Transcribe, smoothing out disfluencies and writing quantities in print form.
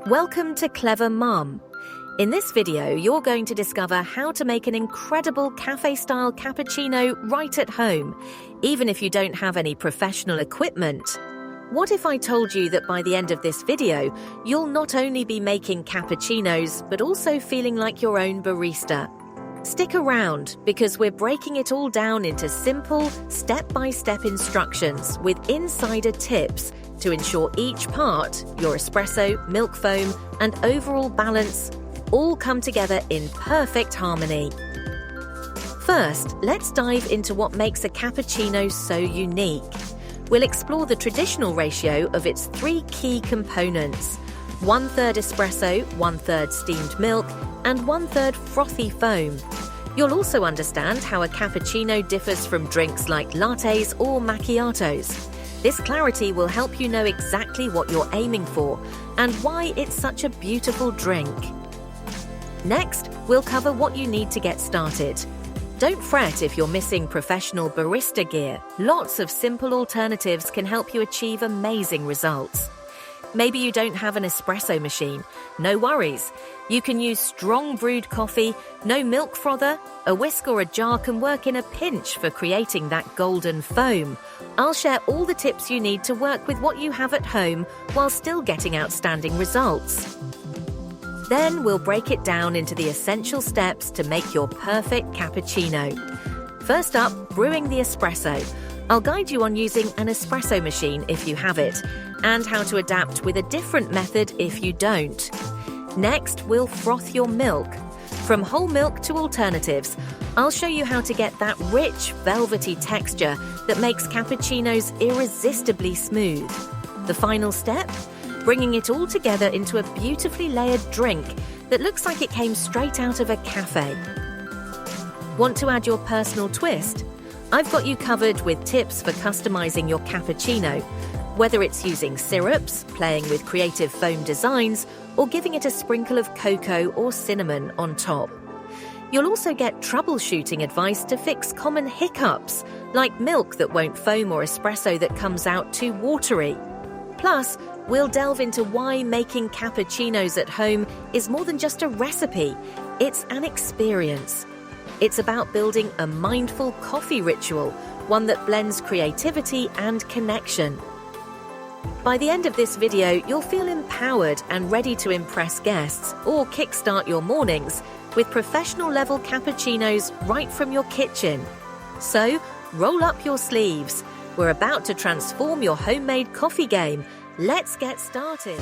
Welcome to Clever Mum. In this video, you're going to discover how to make an incredible cafe-style cappuccino right at home, even if you don't have any professional equipment. What if I told you that by the end of this video, you'll not only be making cappuccinos, but also feeling like your own barista? Stick around, because we're breaking it all down into simple, step-by-step instructions with insider tips to ensure each part, your espresso, milk foam, and overall balance, all come together in perfect harmony. First, let's dive into what makes a cappuccino so unique. We'll explore the traditional ratio of its three key components: 1/3 espresso, 1/3 steamed milk, and 1/3 frothy foam. You'll also understand how a cappuccino differs from drinks like lattes or macchiatos. This clarity will help you know exactly what you're aiming for and why it's such a beautiful drink. Next, we'll cover what you need to get started. Don't fret if you're missing professional barista gear. Lots of simple alternatives can help you achieve amazing results. Maybe you don't have an espresso machine. No worries. You can use strong brewed coffee, no milk frother. A whisk or a jar can work in a pinch for creating that golden foam. I'll share all the tips you need to work with what you have at home while still getting outstanding results. Then we'll break it down into the essential steps to make your perfect cappuccino. First up, brewing the espresso. I'll guide you on using an espresso machine if you have it, and how to adapt with a different method if you don't. Next, we'll froth your milk. From whole milk to alternatives, I'll show you how to get that rich, velvety texture that makes cappuccinos irresistibly smooth. The final step? Bringing it all together into a beautifully layered drink that looks like it came straight out of a cafe. Want to add your personal twist? I've got you covered with tips for customizing your cappuccino, whether it's using syrups, playing with creative foam designs, or giving it a sprinkle of cocoa or cinnamon on top. You'll also get troubleshooting advice to fix common hiccups, like milk that won't foam or espresso that comes out too watery. Plus, we'll delve into why making cappuccinos at home is more than just a recipe. It's an experience. It's about building a mindful coffee ritual, one that blends creativity and connection. By the end of this video, you'll feel empowered and ready to impress guests or kickstart your mornings with professional-level cappuccinos right from your kitchen. So, roll up your sleeves. We're about to transform your homemade coffee game. Let's get started.